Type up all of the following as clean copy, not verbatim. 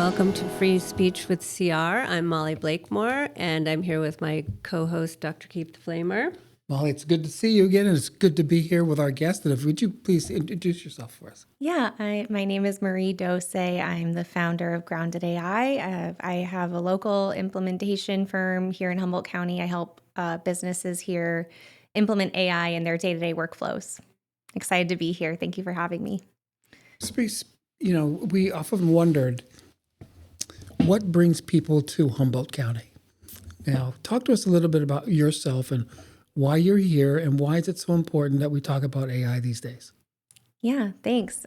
Welcome to Free Speech with CR. I'm Molly Blakemore, and I'm here with my co-host, Dr. Keith Flamer. Molly, it's good to see you again, and it's good to be here with our guest. And would you please introduce yourself for us? Yeah, my name is Marie Doce. I'm the founder of Grounded AI. I have a local implementation firm here in Humboldt County. I help businesses here implement AI in their day-to-day workflows. Excited to be here. Thank you for having me. We often wondered what brings people to Humboldt County. Now, talk to us a little bit about yourself and why you're here, and why is it so important that we talk about AI these days? Yeah, thanks.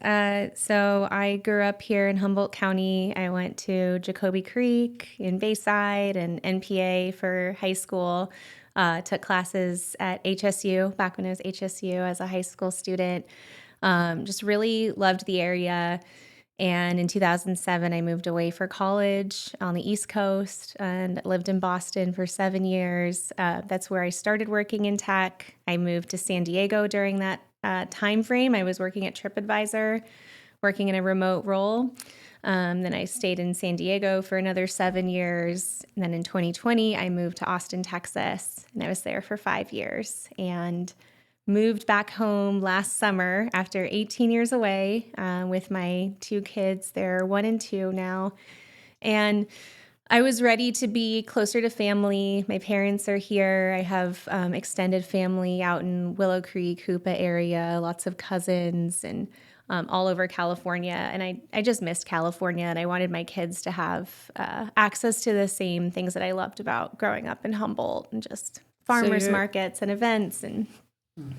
So I grew up here in Humboldt County. I went to Jacoby Creek in Bayside and NPA for high school. Took classes at HSU back when it was HSU as a high school student. Just really loved the area. And in 2007, I moved away for college on the East Coast and lived in Boston for 7 years. That's where I started working in tech. I moved to San Diego during that time frame. I was working at TripAdvisor, working in a remote role. Then I stayed in San Diego for another 7 years. And then in 2020, I moved to Austin, Texas, and I was there for 5 years. And moved back home last summer after 18 years away with my 2 kids. They're 1 and 2 now. And I was ready to be closer to family. My parents are here. I have extended family out in Willow Creek, Hoopa area, lots of cousins, and all over California. And I just missed California, and I wanted my kids to have access to the same things that I loved about growing up in Humboldt, and just farmers markets and events. And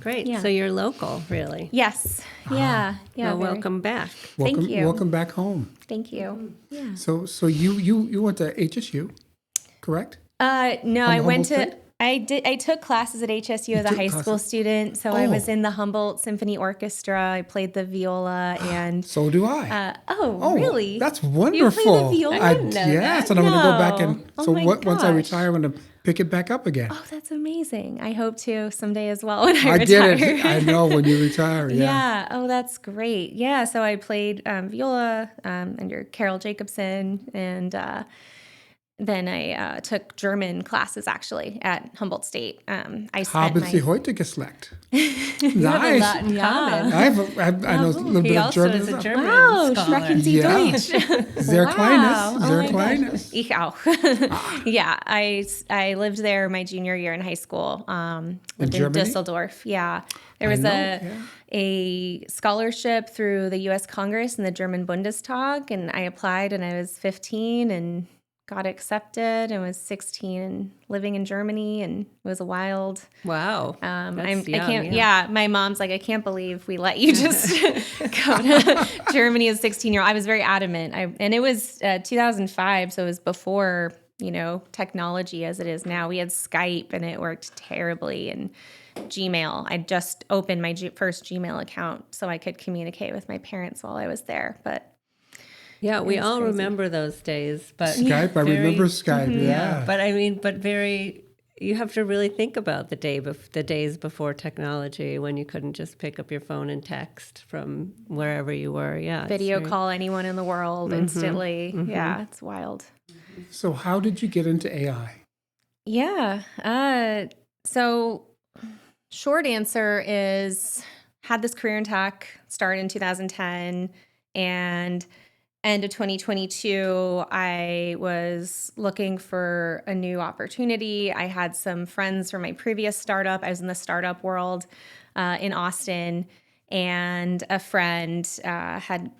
Great. Yeah. So you're local, really. yes. Yeah. Yeah. Well, welcome back. Thank you. Welcome back home. Thank you. Yeah. So you went to HSU, correct? No, I went to. Humboldt State? I took classes at HSU as a high school student. So I was in the Humboldt Symphony Orchestra. I played the viola and. So do I. Really? That's wonderful. You play the viola? I didn't know yes, that. and I'm going to go back and Oh so my once I gosh. retire, I'm going to pick it back up again. Oh, that's amazing. I hope to someday as well when I I retire. did it. I know when you retire. Yeah. Yeah. Oh, that's great. Yeah. So I played viola under Carol Jacobson, and then I took German classes actually at Humboldt State. I spent Haben Sie heute geschleckt? Have a Nice. lot in common. I know a little He bit of also German. is a German Wow, scholar. sprechen Sie Yeah. Deutsch? Sehr Wow. kleines. Oh Sehr my kleines. Ich auch. Yeah, I lived there my junior year in high school. Lived in Germany? Düsseldorf. Yeah, there was a scholarship through the U.S. Congress and the German Bundestag, and I applied when I was 15 and got accepted, and was 16 and living in Germany, and it was a wild. Wow. That's young, I can't. Yeah, my mom's like, I can't believe we let you just go to Germany as a 16-year-old. I was very adamant. And it was 2005, so it was before technology as it is now. We had Skype, and it worked terribly, and Gmail. I just opened my first Gmail account so I could communicate with my parents while I was there, but. Yeah, we It's all crazy. remember those days. But Skype. I remember Skype. Yeah, Yeah. but I mean, you have to really think about the days before technology, when you couldn't just pick up your phone and text from wherever you were. Yeah, it's Video very- call anyone in the world instantly. Yeah, it's wild. So how did you get into AI? Yeah. So short answer is had this career in tech, started in 2010, and end of 2022, I was looking for a new opportunity. I had some friends from my previous startup. I was in the startup world in Austin, and a friend had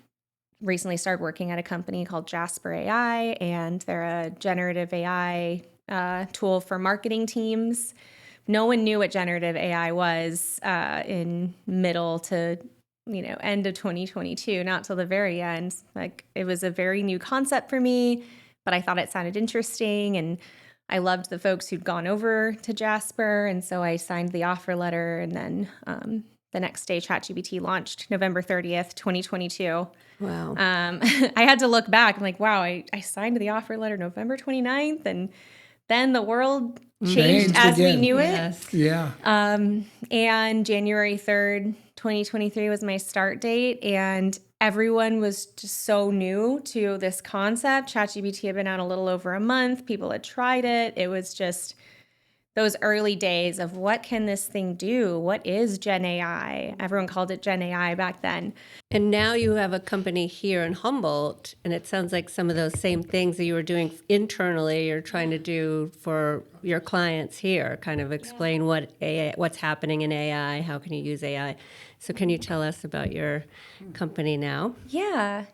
recently started working at a company called Jasper AI, and they're a generative AI tool for marketing teams. No one knew what generative AI was in middle to end of 2022, not till the very end. Like, it was a very new concept for me, but I thought it sounded interesting, and I loved the folks who'd gone over to Jasper, and so I signed the offer letter, and then the next day ChatGPT launched November 30th, 2022. Wow. I had to look back. I'm like, wow, I signed the offer letter November 29th, and then the world changed as we again. knew it. Yes. Yeah. And January 3rd, 2023 was my start date. And everyone was just so new to this concept. ChatGPT had been out a little over a month. People had tried it. It was just those early days of what can this thing do? What is Gen AI? Everyone called it Gen AI back then. And now you have a company here in Humboldt, and it sounds like some of those same things that you were doing internally, you're trying to do for your clients here, kind of explain what AI, what's happening in AI, how can you use AI. So can you tell us about your company now? Yeah.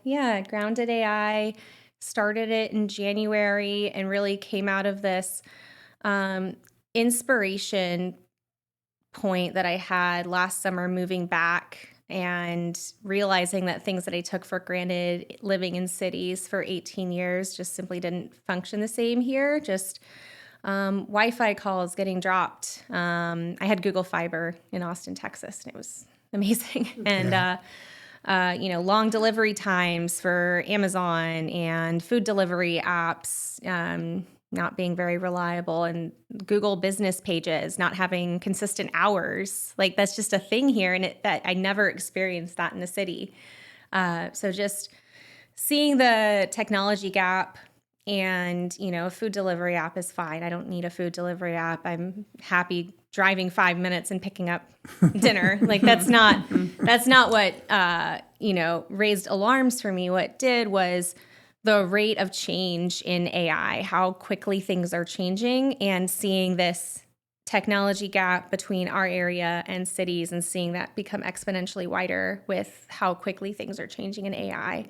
Grounded AI, started it in January and really came out of this inspiration point that I had last summer moving back and realizing that things that I took for granted living in cities for 18 years just simply didn't function the same here. Just Wi-Fi calls getting dropped. I had Google Fiber in Austin, Texas, and it was amazing. And long delivery times for Amazon and food delivery apps not being very reliable, and Google business pages not having consistent hours. Like, that's just a thing here, and that I never experienced that in the city. So just seeing the technology gap, and a food delivery app is fine. I don't need a food delivery app. I'm happy driving 5 minutes and picking up dinner. Like, that's not what raised alarms for me. What did was the rate of change in AI, how quickly things are changing, and seeing this technology gap between our area and cities, and seeing that become exponentially wider with how quickly things are changing in AI.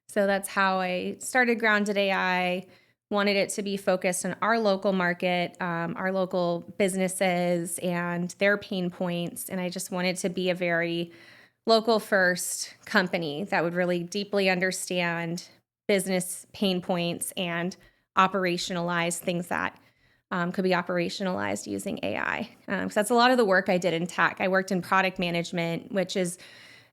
So that's how I started Grounded AI. Wanted it to be focused on our local market, our local businesses and their pain points. And I just wanted to be a very local first company that would really deeply understand business pain points and operationalize things that could be operationalized using AI. So that's a lot of the work I did in tech. I worked in product management, which is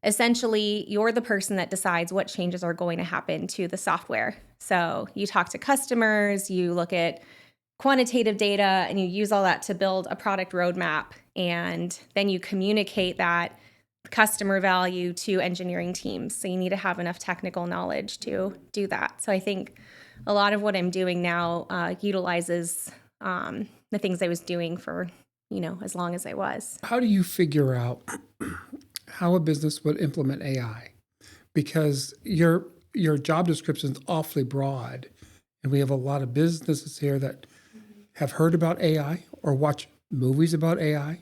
essentially you're the person that decides what changes are going to happen to the software. So you talk to customers, you look at quantitative data, and you use all that to build a product roadmap. And then you communicate that customer value to engineering teams. So you need to have enough technical knowledge to do that. So I think a lot of what I'm doing now utilizes the things I was doing for, as long as I was. How do you figure out how a business would implement AI? Because your job description is awfully broad, and we have a lot of businesses here that have heard about AI or watch movies about AI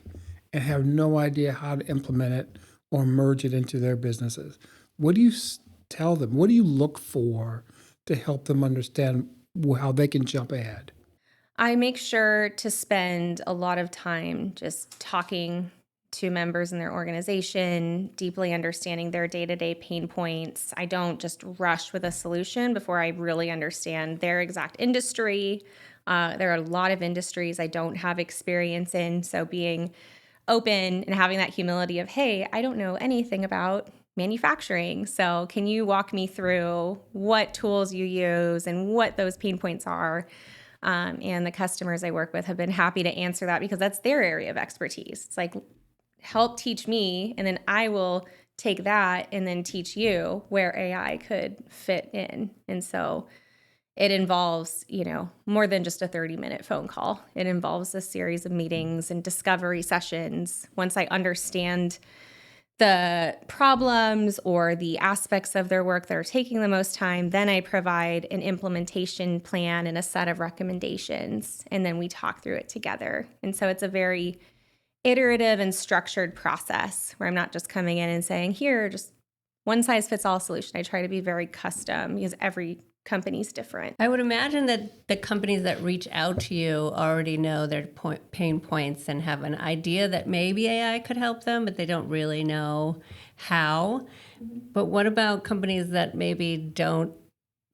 and have no idea how to implement it or merge it into their businesses. What do you tell them? What do you look for to help them understand how they can jump ahead? I make sure to spend a lot of time just talking to members in their organization, deeply understanding their day-to-day pain points. I don't just rush with a solution before I really understand their exact industry. There are a lot of industries I don't have experience in, so being open and having that humility of, hey, I don't know anything about manufacturing, so can you walk me through what tools you use and what those pain points are? And the customers I work with have been happy to answer that because that's their area of expertise. It's like, help teach me, and then I will take that and then teach you where AI could fit in. And so it involves, more than just a 30-minute phone call. It involves a series of meetings and discovery sessions. Once I understand the problems or the aspects of their work that are taking the most time, then I provide an implementation plan and a set of recommendations, and then we talk through it together. And so it's a very iterative and structured process where I'm not just coming in and saying, here, just one size fits all solution. I try to be very custom because every company's different. I would imagine that the companies that reach out to you already know their pain points and have an idea that maybe AI could help them, but they don't really know how. But what about companies that maybe don't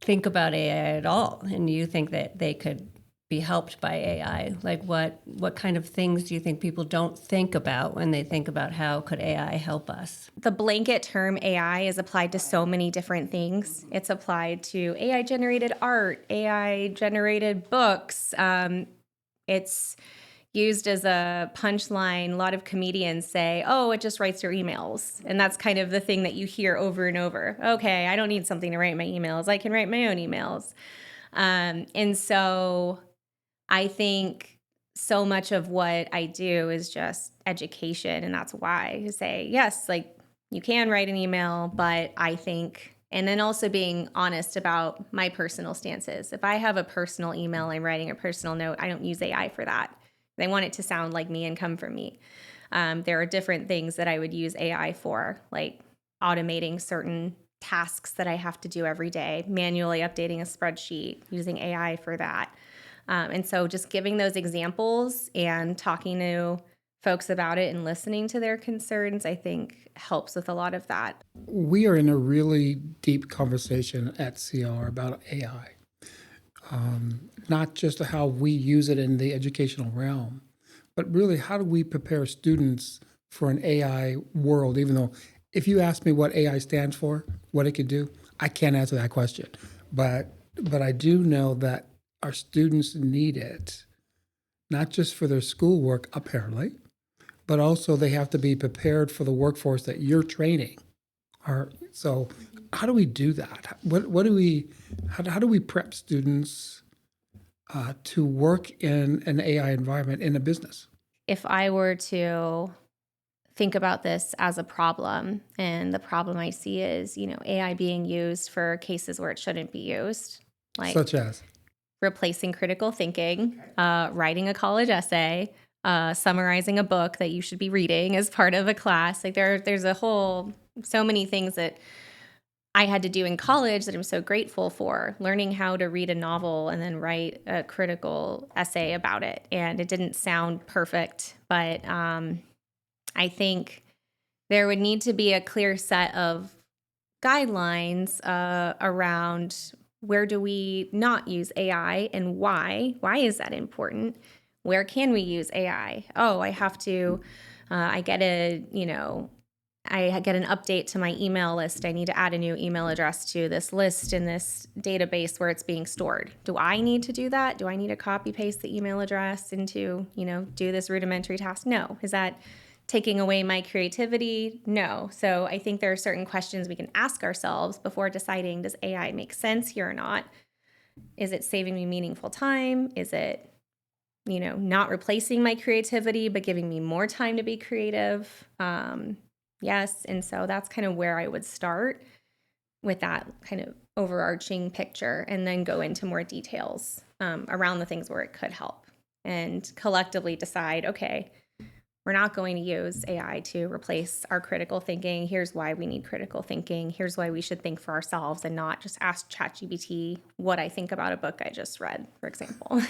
think about AI at all, and you think that they could be helped by AI? Like, what kind of things do you think people don't think about when they think about how could AI help us? The blanket term AI is applied to so many different things. It's applied to AI-generated art, AI-generated books. It's, used as a punchline. A lot of comedians say, oh, it just writes your emails. And that's kind of the thing that you hear over and over. Okay, I don't need something to write my emails. I can write my own emails. And so I think so much of what I do is just education. And that's why I say, yes, like you can write an email, but I think, and then also being honest about my personal stances. If I have a personal email, I'm writing a personal note, I don't use AI for that. I want it to sound like me and come from me. There are different things that I would use AI for, like automating certain tasks that I have to do every day, manually updating a spreadsheet, using AI for that. And so just giving those examples and talking to folks about it and listening to their concerns, I think helps with a lot of that. We are in a really deep conversation at CR about AI. Not just how we use it in the educational realm, but really how do we prepare students for an AI world, even though if you ask me what AI stands for, what it could do, I can't answer that question. But I do know that our students need it, not just for their schoolwork, apparently, but also they have to be prepared for the workforce that you're training. So how do we do that? How do we prep students to work in an AI environment in a business? If I were to think about this as a problem, and the problem I see is, AI being used for cases where it shouldn't be used, like Such as? replacing critical thinking, writing a college essay, summarizing a book that you should be reading as part of a class. Like there's so many things that I had to do in college that I'm so grateful for, learning how to read a novel and then write a critical essay about it. And it didn't sound perfect, but I think there would need to be a clear set of guidelines around where do we not use AI and why? Why is that important? Where can we use AI? Oh, I have to, I get an update to my email list. I need to add a new email address to this list in this database where it's being stored. Do I need to do that? Do I need to copy paste the email address into, do this rudimentary task? No. Is that taking away my creativity? No. So I think there are certain questions we can ask ourselves before deciding, does AI make sense here or not? Is it saving me meaningful time? Is it, not replacing my creativity, but giving me more time to be creative? Yes. And so that's kind of where I would start with that kind of overarching picture, and then go into more details around the things where it could help, and collectively decide, okay, we're not going to use AI to replace our critical thinking. Here's why we need critical thinking. Here's why we should think for ourselves and not just ask ChatGPT what I think about a book I just read, for example.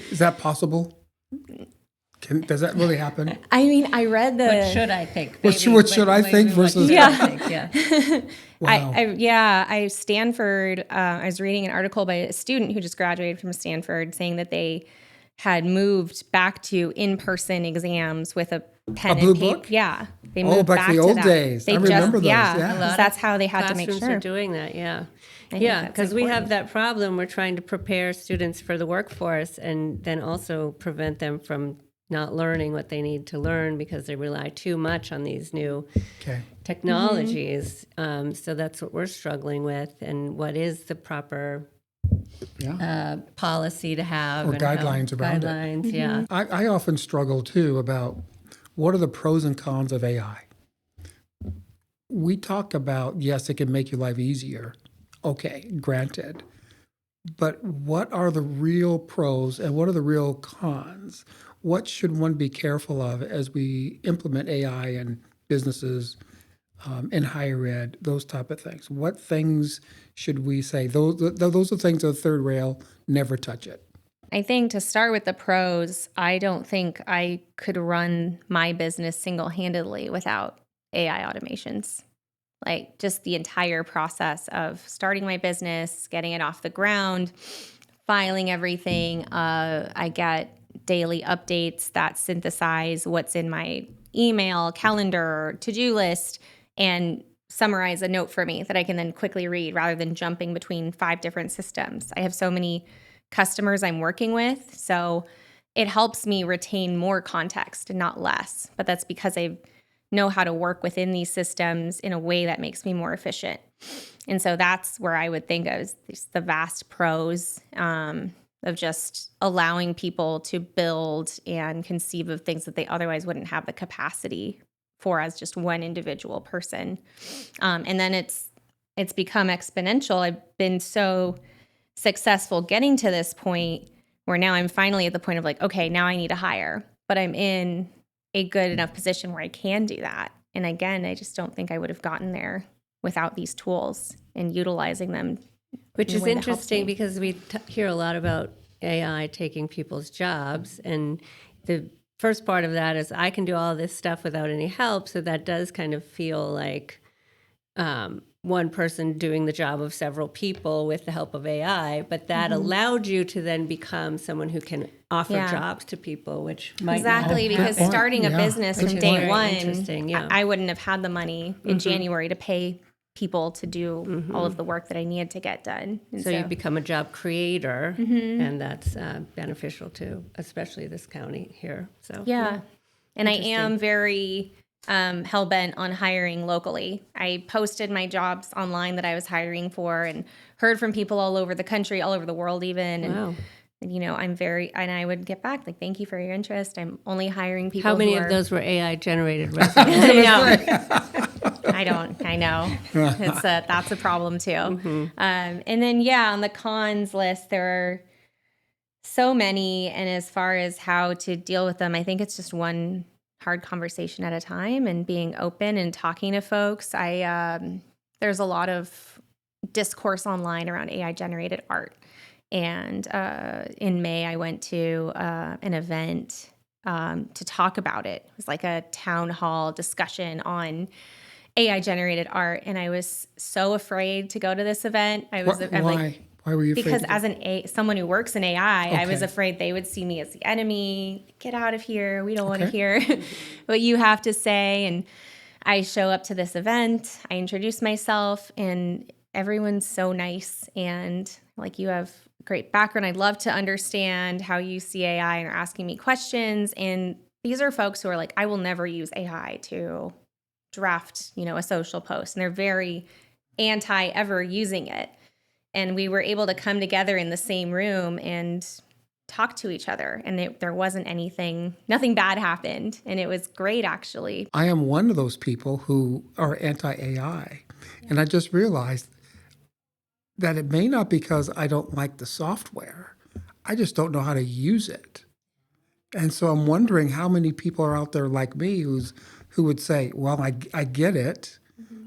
Is that possible? Does that really happen? I mean, I read the... What should I think? What should I think versus... Yeah. Wow. Stanford, I was reading an article by a student who just graduated from Stanford saying that they had moved back to in-person exams with a pen blue and paper. book? Yeah. They moved back to the to old that. days. I remember those. Yeah. Yeah. That's how they had to make Classrooms sure. are doing that, yeah. I think Yeah, that's because we have important. that problem. We're trying to prepare students for the workforce and then also prevent them from not learning what they need to learn because they rely too much on these new technologies. So that's what we're struggling with, and what is the proper policy to have. Or and guidelines around it. Guidelines, yeah. I often struggle too about what are the pros and cons of AI. We talk about, yes, it can make your life easier. Okay, granted. But what are the real pros and what are the real cons? What should one be careful of as we implement AI in businesses, in higher ed, those type of things? What things should we say? Those are things of the third rail, never touch it. I think to start with the pros, I don't think I could run my business single-handedly without AI automations. Like just the entire process of starting my business, getting it off the ground, filing everything. I get daily updates that synthesize what's in my email, calendar, to-do list, and summarize a note for me that I can then quickly read rather than jumping between 5 different systems. I have so many customers I'm working with, so it helps me retain more context and not less. But that's because I know how to work within these systems in a way that makes me more efficient. And so that's where I would think of the vast pros of just allowing people to build and conceive of things that they otherwise wouldn't have the capacity for as just one individual person. And then it's become exponential. I've been so successful getting to this point where now I'm finally at the point of like, okay, now I need to hire, but I'm in a good enough position where I can do that. And again, I just don't think I would have gotten there without these tools and utilizing them. Which is interesting because we hear a lot about AI taking people's jobs. And the first part of that is I can do all this stuff without any help. So that does kind of feel like one person doing the job of several people with the help of AI. But that allowed you to then become someone who can offer jobs to people, which might exactly not because starting a business from day one, I wouldn't have had the money in January to pay people to do all of the work that I needed to get done. And so you become a job creator, and that's beneficial to, especially this county here. So and I am very hell-bent on hiring locally. I posted my jobs online that I was hiring for and heard from people all over the country, all over the world even. And, you know, and I would get back like, thank you for your interest. I'm only hiring people. How many of those were AI generated resumes? I know. That's a problem too. And then, on the cons list, there are so many. And as far as how to deal with them, I think it's just one hard conversation at a time and being open and talking to folks. There's a lot of discourse online around AI generated art. And in May, I went to an event to talk about it. It was like a town hall discussion on AI generated art. And I was so afraid to go to this event. Why? Why were you afraid? Because as someone who works in AI, I was afraid they would see me as the enemy. Get out of here. We don't want to hear what you have to say. And I show up to this event. I introduce myself, and everyone's so nice. And like, you have a great background. I'd love to understand how you see AI, and are asking me questions. And these are folks who are like, I will never use AI to draft, a social post. And they're very anti ever using it. And we were able to come together in the same room and talk to each other. And there wasn't nothing bad happened. And it was great, actually. I am one of those people who are anti-AI. And I just realized that it may not be because I don't like the software. I just don't know how to use it. And so I'm wondering how many people are out there like me who would say, well, I get it.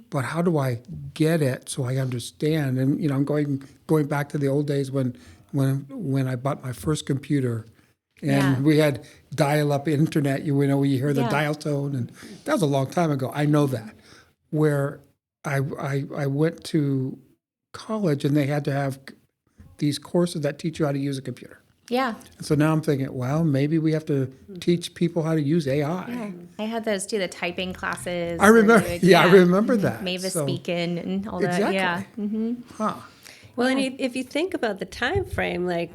But how do I get it so I understand? And I'm going back to the old days when I bought my first computer, and we had dial-up internet. You hear the dial tone, and that was a long time ago. I know that. Where I went to college, and they had to have these courses that teach you how to use a computer. Yeah. So now I'm thinking, well, maybe we have to teach people how to use AI. Yeah. I had those too, the typing classes. I remember. I remember that. Mavis Beacon and all that. Exactly. Yeah. Mm-hmm. Huh. Well, and if you think about the time frame, like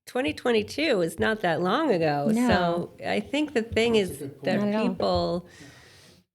2022 is not that long ago. No. So I think the thing is that people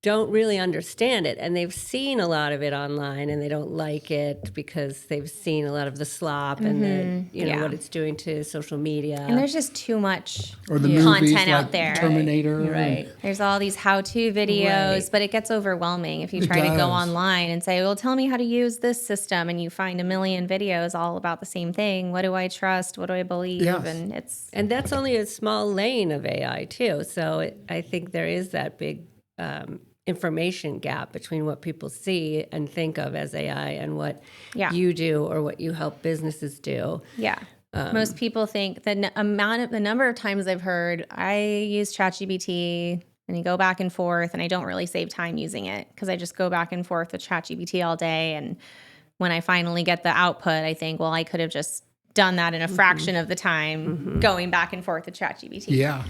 don't really understand it, and they've seen a lot of it online, and they don't like it because they've seen a lot of the slop and the what it's doing to social media. And there's just too much or the movies content like out there. Terminator. Right. There's all these how-to videos, but it gets overwhelming if you try to go online and say, well, tell me how to use this system, and you find a million videos all about the same thing. What do I trust? What do I believe? Yes. And that's only a small lane of AI too. So I think there is that big information gap between what people see and think of as AI and what you do or what you help businesses do. Yeah. Most people think the number of times I've heard, I use ChatGPT and you go back and forth, and I don't really save time using it because I just go back and forth with ChatGPT all day. And when I finally get the output, I think, well, I could have just done that in a fraction of the time going back and forth with ChatGPT. Yeah.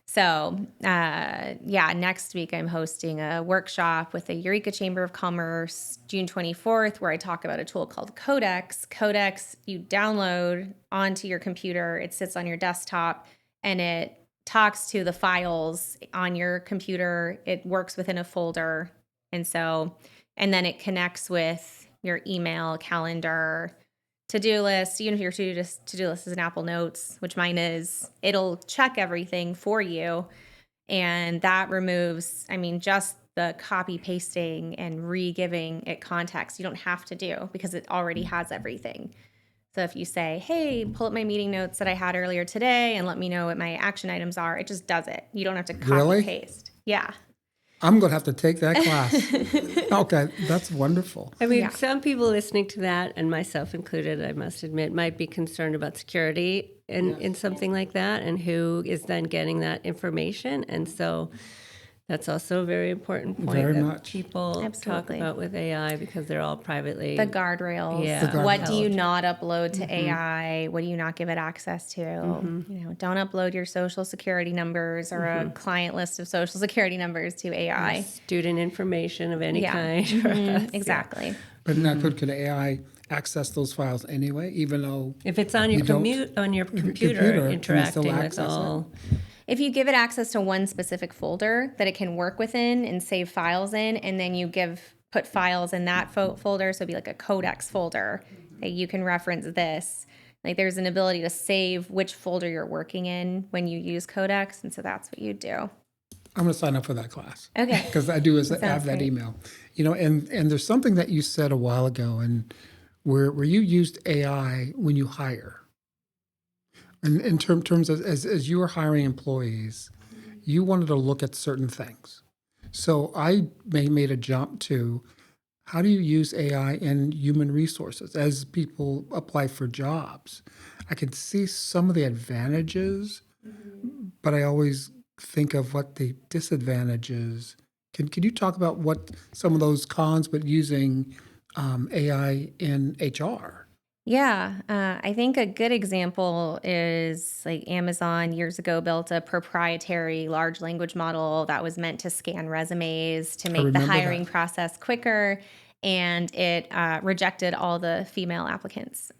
So, next week I'm hosting a workshop with the Eureka Chamber of Commerce, June 24th, where I talk about a tool called Codex. Codex, you download onto your computer, it sits on your desktop, and it talks to the files on your computer. It works within a folder. And then it connects with your email, calendar, to-do list. Even if your to-do list is an Apple Notes, which mine is, it'll check everything for you. And that removes, just the copy pasting and re-giving it context. You don't have to do because it already has everything. So if you say, hey, pull up my meeting notes that I had earlier today and let me know what my action items are, it just does it. You don't have to copy Really? paste. Yeah. I'm going to have to take that class. Okay, that's wonderful. Some people listening to that, and myself included, I must admit, might be concerned about security in something like that, and who is then getting that information. And so that's also a very important point Very that much. people Absolutely. talk about with AI, because they're all privately. The guardrails. Yeah. The What do you guardrails. not upload to AI? What do you not give it access to? Don't upload your social security numbers or a client list of social security numbers to AI. Student information of any Yeah. kind. Exactly. But now could AI access those files anyway, even though If it's on your computer computer, can it still interacting with access it? all. If you give it access to one specific folder that it can work within and save files in, and then you put files in that folder, so it'd be like a codex folder, that you can reference this. Like there's an ability to save which folder you're working in when you use codex, and so that's what you do. I'm going to sign up for that class. Okay. Because I do have that great. email. And there's something that you said a while ago, and where you used AI when you hire. And in terms of as you were hiring employees, you wanted to look at certain things. So I made a jump to how do you use AI in human resources as people apply for jobs? I can see some of the advantages, but I always think of what the disadvantages. Can you talk about what some of those cons, but using AI in HR? Yeah, I think a good example is like Amazon years ago built a proprietary large language model that was meant to scan resumes to make the remember hiring that. process quicker, and it rejected all the female applicants.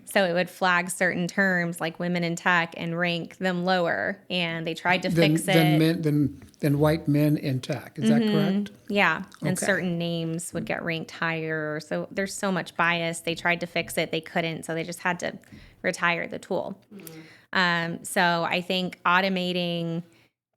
So it would flag certain terms like women in tech and rank them lower, and they tried to fix it. Than white men in tech. Is that correct? Yeah, and Okay. certain names would get ranked higher. So there's so much bias. They tried to fix it, they couldn't, so they just had to retire the tool. So I think automating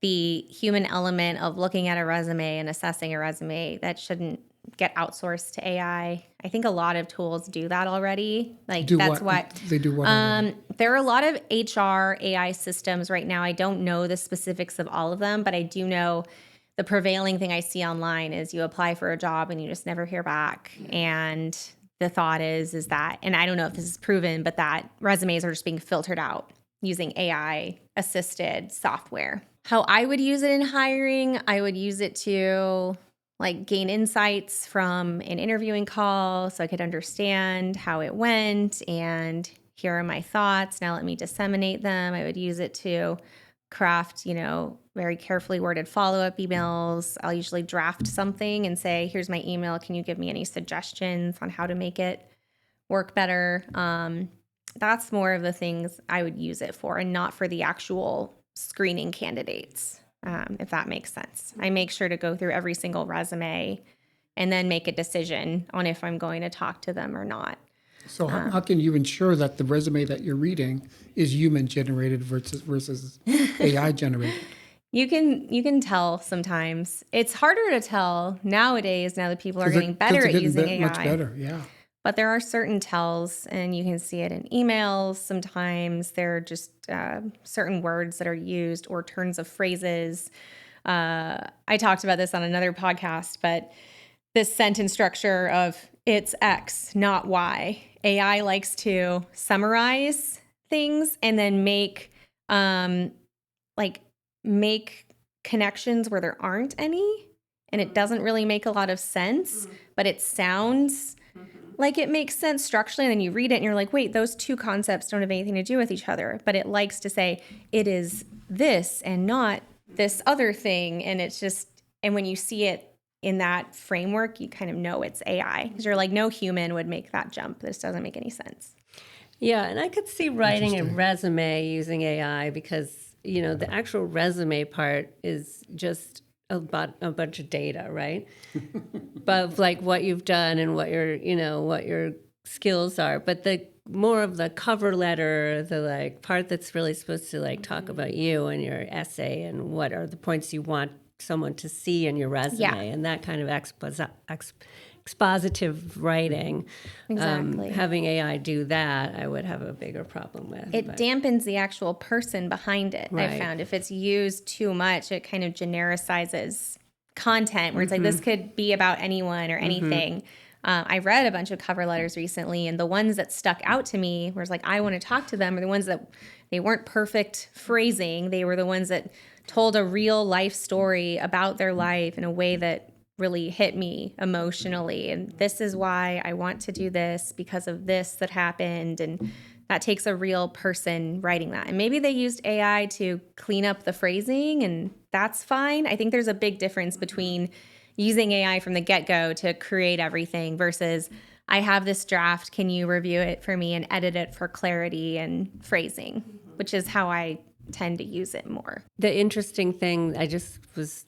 the human element of looking at a resume and assessing a resume, that shouldn't get outsourced to AI. I think a lot of tools do that already. Like Do that's what? what They do what? already? there are a lot of HR AI systems right now. I don't know the specifics of all of them, but I do know the prevailing thing I see online is you apply for a job and you just never hear back. And the thought is that, and I don't know if this is proven, but that resumes are just being filtered out using AI assisted software. How I would use it in hiring, I would use it to like gain insights from an interviewing call so I could understand how it went, and here are my thoughts. Now let me disseminate them. I would use it to craft, very carefully worded follow-up emails. I'll usually draft something and say, here's my email. Can you give me any suggestions on how to make it work better? That's more of the things I would use it for, and not for the actual screening candidates. If that makes sense. I make sure to go through every single resume and then make a decision on if I'm going to talk to them or not. So how can you ensure that the resume that you're reading is human generated versus AI generated? You can tell sometimes. It's harder to tell nowadays, now that people are getting better at using AI. Much better, yeah. But there are certain tells, and you can see it in emails. Sometimes there are just certain words that are used or turns of phrases. I talked about this on another podcast, but this sentence structure of it's X, not Y. AI likes to summarize things and then make connections where there aren't any. And it doesn't really make a lot of sense, but it sounds like it makes sense structurally, and then you read it and you're like, wait, those two concepts don't have anything to do with each other. But it likes to say it is this and not this other thing. And it's just, and when you see it in that framework, you kind of know it's AI, because you're like, no human would make that jump. This doesn't make any sense. Yeah, and I could see writing a resume using AI, because the actual resume part is just a bunch of data, right? But like what you've done and what your skills are. But the more of the cover letter, the like part that's really supposed to like talk about you and your essay and what are the points you want someone to see in your resume and that kind of expositive writing. Exactly. Having AI do that, I would have a bigger problem with. It dampens the actual person behind it. Right. I found if it's used too much, it kind of genericizes content where it's like this could be about anyone or anything. I read a bunch of cover letters recently, and the ones that stuck out to me was like, I want to talk to them, are the ones that they weren't perfect phrasing. They were the ones that told a real life story about their life in a way that really hit me emotionally. And this is why I want to do this because of this that happened. And that takes a real person writing that. And maybe they used AI to clean up the phrasing, and that's fine. I think there's a big difference between using AI from the get-go to create everything versus I have this draft, can you review it for me and edit it for clarity and phrasing, which is how I tend to use it more. The interesting thing, I just was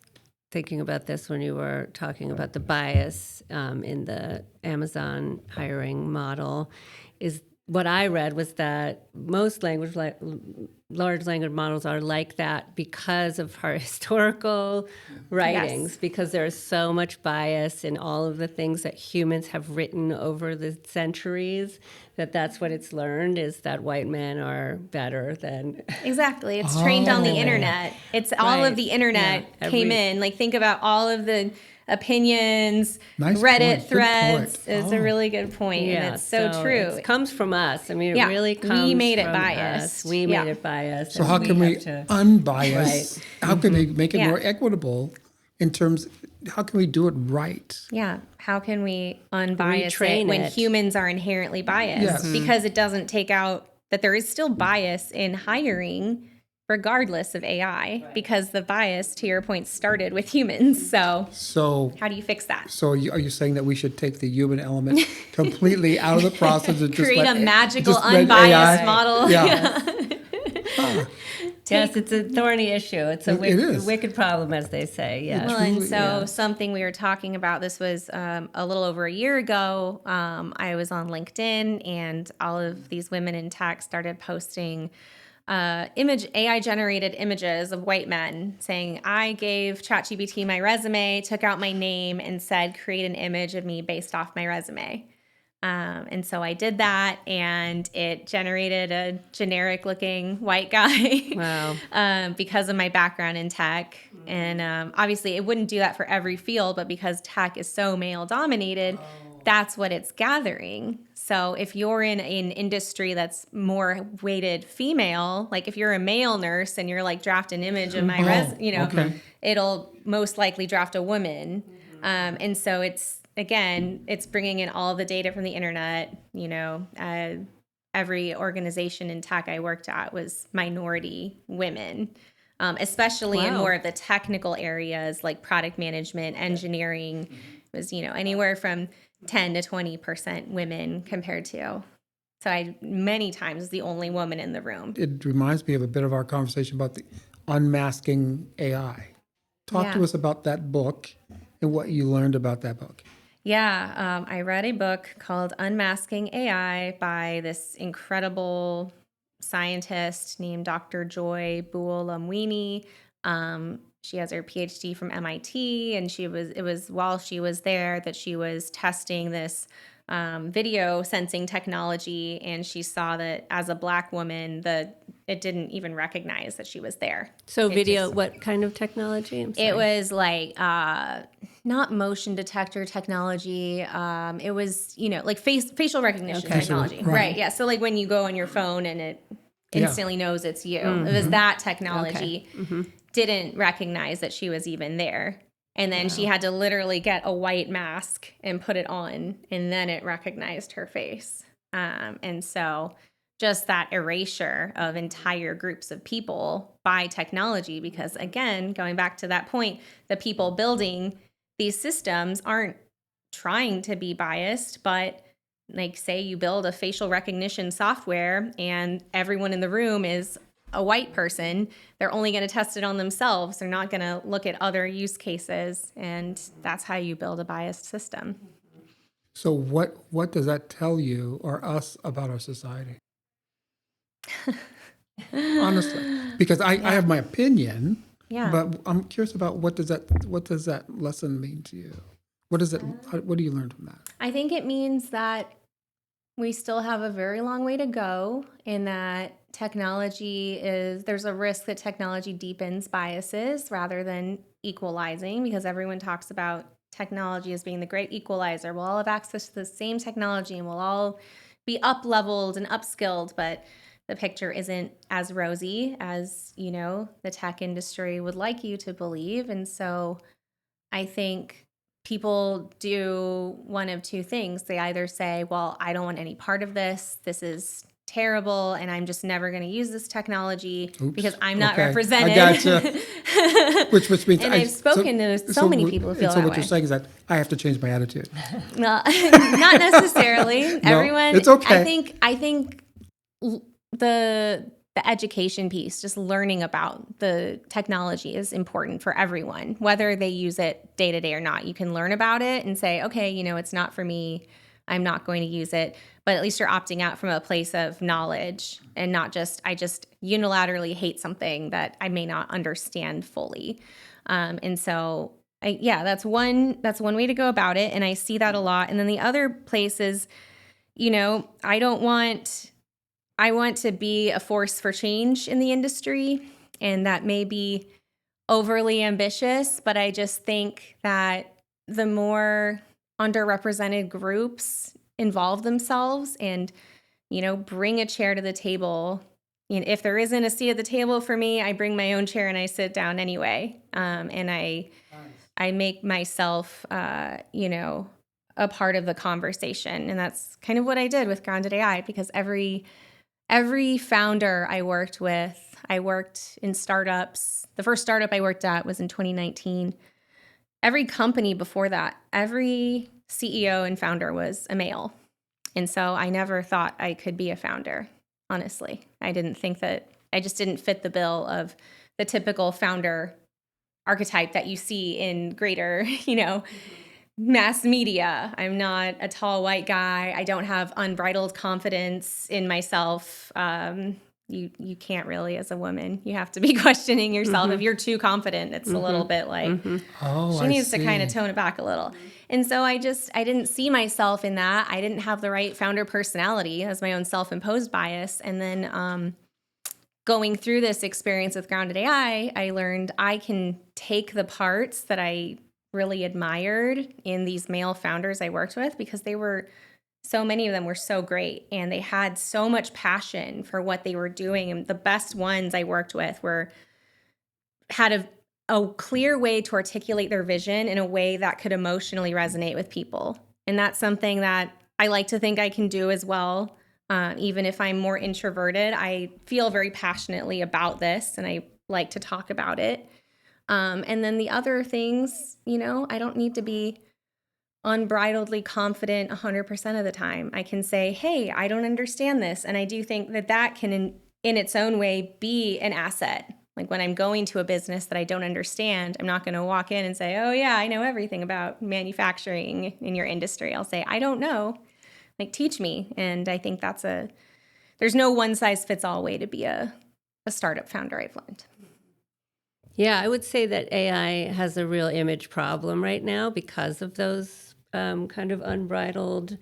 thinking about this when you were talking about the bias in the Amazon hiring model, is what I read was that most large language models are like that because of our historical writings, because there's so much bias in all of the things that humans have written over the centuries, that's what it's learned, is that white men are better than... Exactly. It's trained on the internet. It's all of the internet came in. Like, think about all of the opinions, Reddit threads is a really good point. Yeah, and it's so true. It comes from us. I mean, it really comes we made it from biased. us. We made it biased. So how can we unbias? How can we make it more equitable in terms, how can we do it right? Yeah. How can we unbias Retrain it when it. humans are inherently biased? Yes. Because it doesn't take out that there is still bias in hiring regardless of AI, because the bias, to your point, started with humans. So how do you fix that? So are you saying that we should take the human element completely out of the process and just create let a magical just let unbiased AI model? Yeah. Yes, it's a thorny issue. It's a It is. wicked problem, as they say. Yeah. Well, and so something we were talking about, this was a little over a year ago. I was on LinkedIn, and all of these women in tech started posting AI generated images of white men saying, I gave ChatGPT my resume, took out my name, and said, create an image of me based off my resume. And so I did that, and it generated a generic looking white guy. Wow. Because of my background in tech. And obviously it wouldn't do that for every field, but because tech is so male dominated, that's what it's gathering. So if you're in an industry that's more weighted female, like if you're a male nurse and you're like, draft an image of my it'll most likely draft a woman. And so it's bringing in all the data from the internet. Every organization in tech I worked at was minority women, especially in more of the technical areas like product management, engineering. It was, anywhere from 10 to 20% women compared to. So I many times was the only woman in the room. It reminds me of a bit of our conversation about the unmasking AI. Talk to us about that book and what you learned about that book. Yeah, I read a book called Unmasking AI by this incredible scientist named Dr. Joy Buolamwini. She has her PhD from MIT, and it was while she was there that she was testing this video sensing technology, and she saw that as a Black woman, it didn't even recognize that she was there. So what kind of technology? I'm sorry. It was like not motion detector technology. It was, like facial recognition technology. Right. Yeah. So like when you go on your phone and it instantly knows it's you. It was that technology. Didn't recognize that she was even there. And then she had to literally get a white mask and put it on, and then it recognized her face. And so just that erasure of entire groups of people by technology, because again, going back to that point, the people building these systems aren't trying to be biased, but like say you build a facial recognition software and everyone in the room is a white person, they're only going to test it on themselves. They're not going to look at other use cases. And that's how you build a biased system. So what does that tell you or us about our society? Honestly, because I have my opinion, Yeah. but I'm curious about what does that lesson mean to you? What do you learn from that? I think it means that we still have a very long way to go, in that there's a risk that technology deepens biases rather than equalizing, because everyone talks about technology as being the great equalizer. We'll all have access to the same technology and we'll all be up-leveled and upskilled, but the picture isn't as rosy as, the tech industry would like you to believe. And so I think people do one of two things. They either say, well, I don't want any part of this. This is terrible, and I'm just never going to use this technology because I'm not represented. I gotcha. which means and I've spoken to so many people who feel so that what way. you're saying is that I have to change my attitude. Well, not necessarily. Everyone. It's okay. I think the education piece, just learning about the technology, is important for everyone, whether they use it day to day or not. You can learn about it and say, okay, it's not for me. I'm not going to use it. But at least you're opting out from a place of knowledge and not just, I just unilaterally hate something that I may not understand fully. And so that's one way to go about it. And I see that a lot. And then the other place is, I want to be a force for change in the industry, and that may be overly ambitious, but I just think that the more underrepresented groups involve themselves and, bring a chair to the table. If there isn't a seat at the table for me, I bring my own chair and I sit down anyway. And I make myself, a part of the conversation. And that's kind of what I did with Grounded AI, because every founder I worked with, I worked in startups. The first startup I worked at was in 2019. Every company before that, every CEO and founder was a male. And so I never thought I could be a founder, honestly. I just didn't fit the bill of the typical founder archetype that you see in greater, mass media. I'm not a tall white guy. I don't have unbridled confidence in myself. You can't really, as a woman. You have to be questioning yourself. If you're too confident, it's a little bit like, she needs to kind of tone it back a little. And so I didn't see myself in that. I didn't have the right founder personality as my own self-imposed bias. And then going through this experience with Grounded AI, I learned I can take the parts that I really admired in these male founders I worked with, because so many of them were so great and they had so much passion for what they were doing. And the best ones I worked with had a clear way to articulate their vision in a way that could emotionally resonate with people. And that's something that I like to think I can do as well. Even if I'm more introverted, I feel very passionately about this and I like to talk about it. And then the other things, I don't need to be unbridledly confident 100% of the time. I can say, hey, I don't understand this. And I do think that can, in its own way, be an asset. Like when I'm going to a business that I don't understand, I'm not going to walk in and say, oh, yeah, I know everything about manufacturing in your industry. I'll say, I don't know. Like, teach me. And I think there's no one size fits all way to be a startup founder, I've learned. Yeah, I would say that AI has a real image problem right now because of those kind of unbridled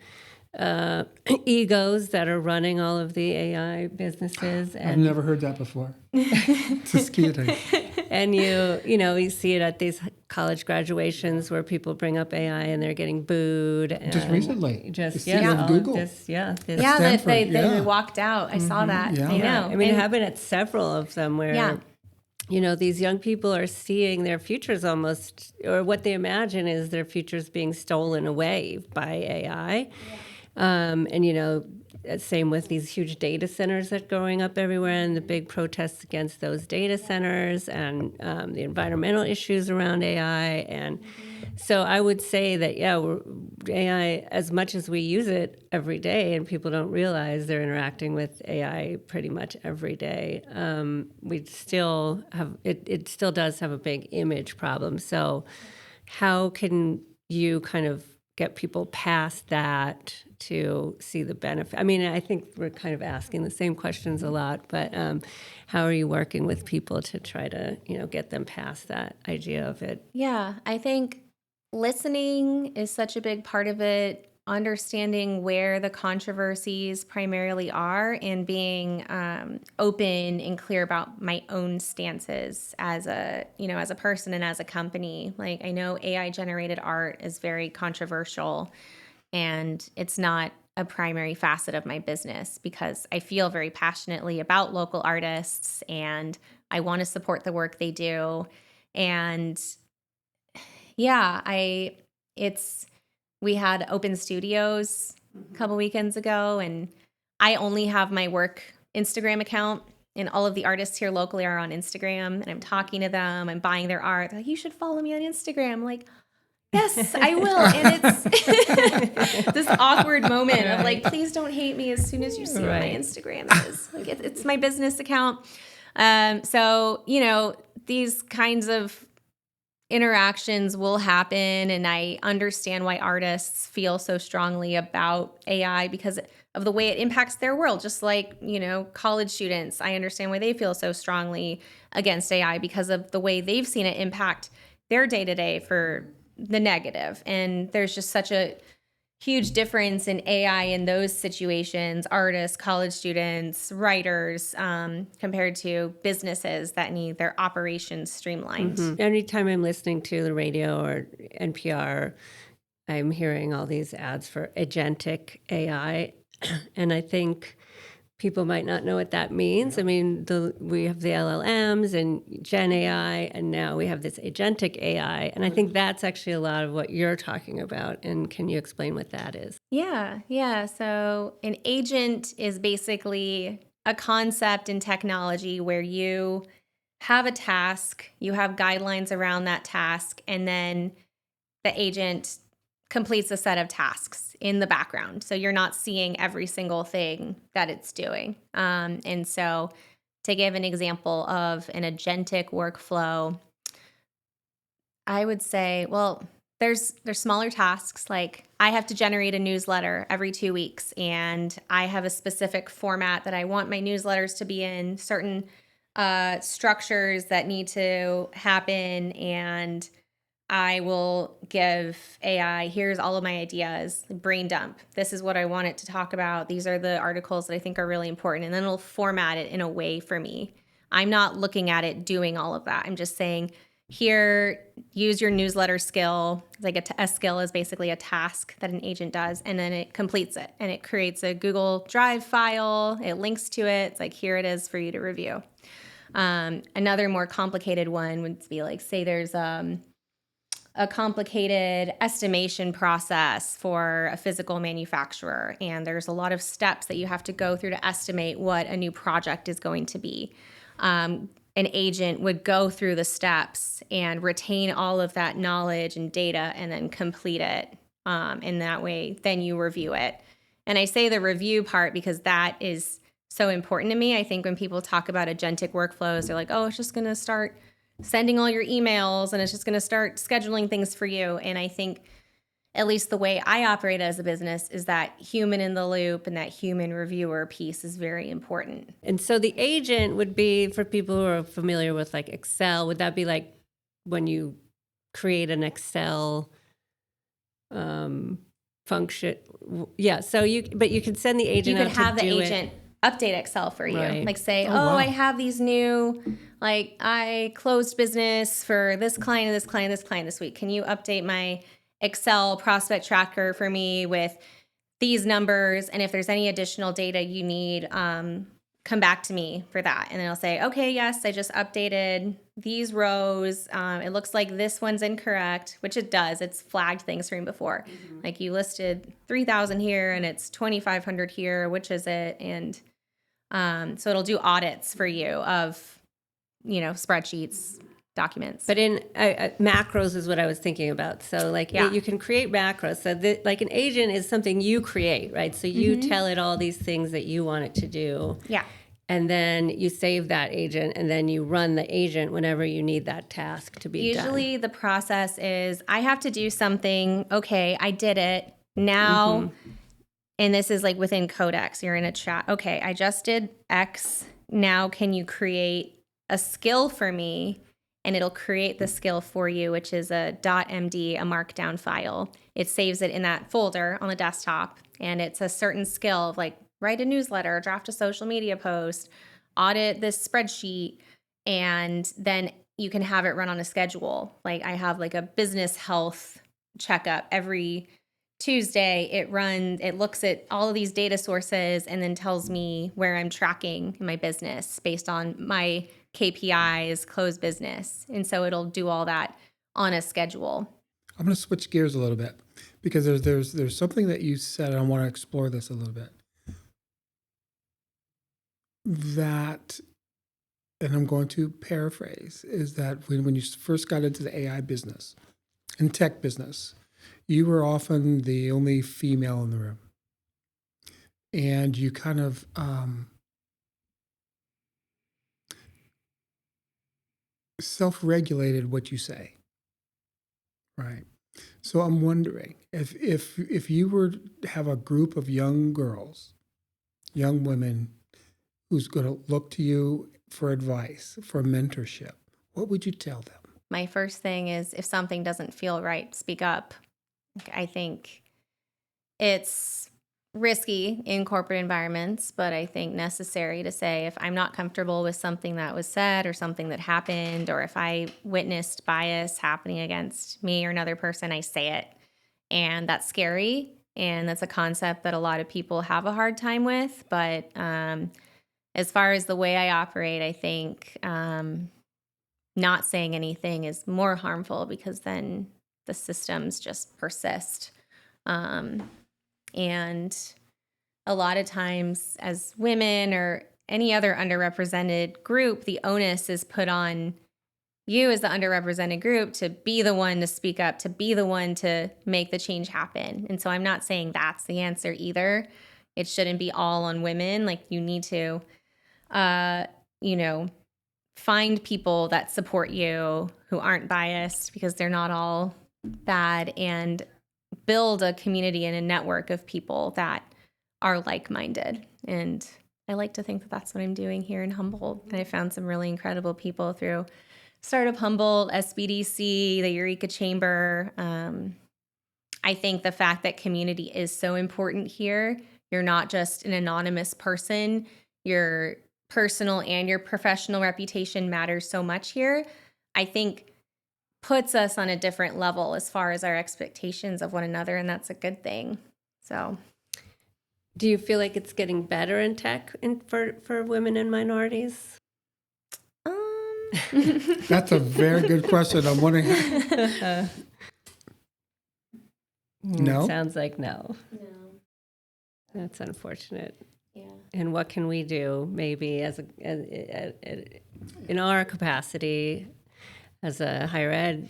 egos that are running all of the AI businesses. I've never heard that before. It's scary. And you see it at these college graduations where people bring up AI and they're getting booed. And just recently. Google. They walked out. I saw that. Yeah. I know. I mean, it happened at several of them where these young people are seeing their futures almost, or what they imagine is their futures being stolen away by AI. And, same with these huge data centers that are going up everywhere and the big protests against those data centers and the environmental issues around AI. And so I would say that, AI, as much as we use it every day and people don't realize they're interacting with AI pretty much every day, we still have, it still does have a big image problem. So how can you kind of get people past that to see the benefit? I mean, I think we're kind of asking the same questions a lot, but how are you working with people to try to, get them past that idea of it? Yeah, I think listening is such a big part of it, understanding where the controversies primarily are and being open and clear about my own stances as as a person and as a company. Like, I know AI generated art is very controversial and it's not a primary facet of my business because I feel very passionately about local artists and I want to support the work they do. And yeah, we had open studios a couple weekends ago, and I only have my work Instagram account, and all of the artists here locally are on Instagram, and I'm talking to them, I'm buying their art. They're like, you should follow me on Instagram. I'm like, yes, I will. And it's this awkward moment of like, please don't hate me as soon as you see what my Instagram is. Like, it's my business account. So, these kinds of interactions will happen, and I understand why artists feel so strongly about AI because of the way it impacts their world. Just like, college students, I understand why they feel so strongly against AI because of the way they've seen it impact their day-to-day for the negative. And there's just such a huge difference in AI in those situations, artists, college students, writers, compared to businesses that need their operations streamlined. Mm-hmm. Anytime I'm listening to the radio or NPR, I'm hearing all these ads for agentic AI. And I think people might not know what that means. I mean, we have the LLMs and Gen AI, and now we have this agentic AI. And I think that's actually a lot of what you're talking about. And can you explain what that is? Yeah. So an agent is basically a concept in technology where you have a task, you have guidelines around that task, and then the agent completes a set of tasks in the background. So you're not seeing every single thing that it's doing. And so to give an example of an agentic workflow, I would say, well, there's smaller tasks. Like I have to generate a newsletter every 2 weeks, and I have a specific format that I want my newsletters to be in, certain structures that need to happen, and I will give AI, here's all of my ideas, brain dump. This is what I want it to talk about. These are the articles that I think are really important. And then it'll format it in a way for me. I'm not looking at it doing all of that. I'm just saying, here, use your newsletter skill. Like a skill is basically a task that an agent does, and then it completes it. And it creates a Google Drive file. It links to it. It's like, here it is for you to review. Another more complicated one would be like, say there's a complicated estimation process for a physical manufacturer, and there's a lot of steps that you have to go through to estimate what a new project is going to be. An agent would go through the steps and retain all of that knowledge and data and then complete it. In that way, then you review it. And I say the review part because that is so important to me. I think when people talk about agentic workflows, they're like, oh, it's just going to start sending all your emails and it's just going to start scheduling things for you. And I think at least the way I operate as a business is that human in the loop and that human reviewer piece is very important. And so the agent would be, for people who are familiar with like Excel, would that be like when you create an Excel function? Yeah. So you can send the agent out to do it. You could have the agent update Excel for you. Right. Like say, wow. I have these new, like I closed business for this client and this client, this client this week. Can you update my Excel prospect tracker for me with these numbers? And if there's any additional data you need come back to me for that. And then I'll say, okay, yes, I just updated these rows. It looks like this one's incorrect, which it does. It's flagged things from before. Like you listed 3,000 here and it's 2,500 here. Which is it? And so it'll do audits for you of, spreadsheets, documents. But in macros is what I was thinking about. So like you can create macros. So like an agent is something you create, right? So you tell it all these things that you want it to do. Yeah. And then you save that agent and then you run the agent whenever you need that task to be done. Usually the process is I have to do something. Okay, I did it. Now, and this is like within Codex, you're in a chat. Okay, I just did X. Now can you create a skill for me? And it'll create the skill for you, which is a .md, a markdown file. It saves it in that folder on the desktop. And it's a certain skill of like write a newsletter, draft a social media post, audit this spreadsheet, and then you can have it run on a schedule. Like I have like a business health checkup every Tuesday. It looks at all of these data sources and then tells me where I'm tracking in my business based on my KPIs, close business. And so it'll do all that on a schedule. I'm going to switch gears a little bit because there's something that you said, and I want to explore this a little bit. That, and I'm going to paraphrase, is that when you first got into the AI business and tech business, you were often the only female in the room. And you kind of self-regulated what you say, right? So I'm wondering if you were to have a group of young girls, young women, who's going to look to you for advice, for mentorship, what would you tell them? My first thing is if something doesn't feel right, speak up. I think it's risky in corporate environments, but I think necessary to say if I'm not comfortable with something that was said or something that happened, or if I witnessed bias happening against me or another person, I say it. And that's scary. And that's a concept that a lot of people have a hard time with. But as far as the way I operate, I think not saying anything is more harmful because then the systems just persist. And a lot of times as women or any other underrepresented group, the onus is put on you as the underrepresented group to be the one to speak up, to be the one to make the change happen. And so I'm not saying that's the answer either. It shouldn't be all on women. Like you need to, find people that support you who aren't biased because they're not all bad, and build a community and a network of people that are like-minded. And I like to think that that's what I'm doing here in Humboldt. And I found some really incredible people through Startup Humboldt, SBDC, the Eureka Chamber. I think the fact that community is so important here. You're not just an anonymous person. Your personal and your professional reputation matters so much here. I think puts us on a different level as far as our expectations of one another, and that's a good thing. So, do you feel like it's getting better in tech for women and minorities? That's a very good question. I'm wondering. No? It sounds like no. No. That's unfortunate. Yeah. And what can we do maybe in our capacity as a higher ed,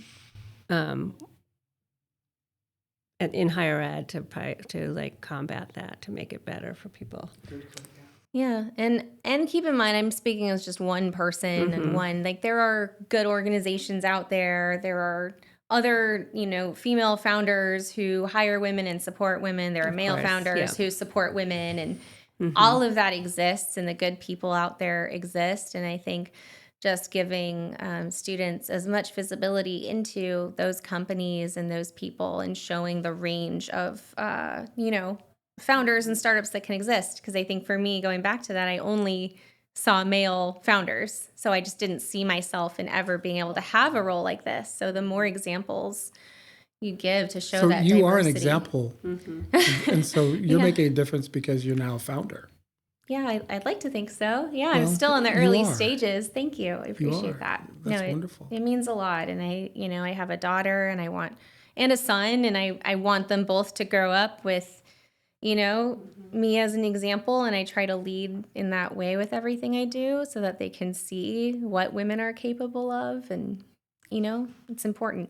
in higher ed to like combat that, to make it better for people? Yeah, and keep in mind, I'm speaking as just one person and one, like there are good organizations out there. There are other, female founders who hire women and support women. There are male founders who support women, and all of that exists, and the good people out there exist. And I think just giving students as much visibility into those companies and those people, and showing the range of, founders and startups that can exist. Because I think for me, going back to that, I only saw male founders. So I just didn't see myself in ever being able to have a role like this. So the more examples you give to show that you diversity. are an example. And so you're making a difference because you're now a founder. Yeah, I'd like to think so. Yeah, I'm Well, still in the you early are. stages. Thank you. I appreciate are. that. That's No, wonderful. it means a lot. And I have a daughter and a son, and I want them both to grow up with, me as an example. And I try to lead in that way with everything I do so that they can see what women are capable of. And, it's important.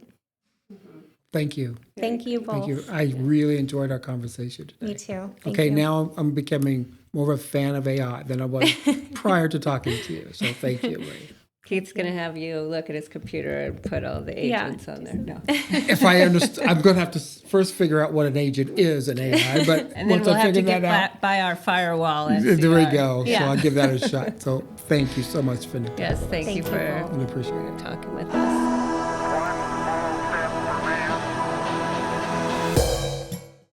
Thank you. Thank you both. Thank you. I really enjoyed our conversation today. Me too. Thank Okay, you. now I'm becoming more of a fan of AI than I was prior to talking to you. So thank you, Marie. Keith's going to have you look at his computer and put all the Yeah. agents on there. No. If I understand, I'm going to have to first figure out what an agent is in AI. But And then once we'll I have to figure get that out, by our firewall. And there see we our- go. Yeah. So I'll give that a shot. So thank you so much, Finna. Yes, thank you Thank you for both. I appreciate it. talking with us.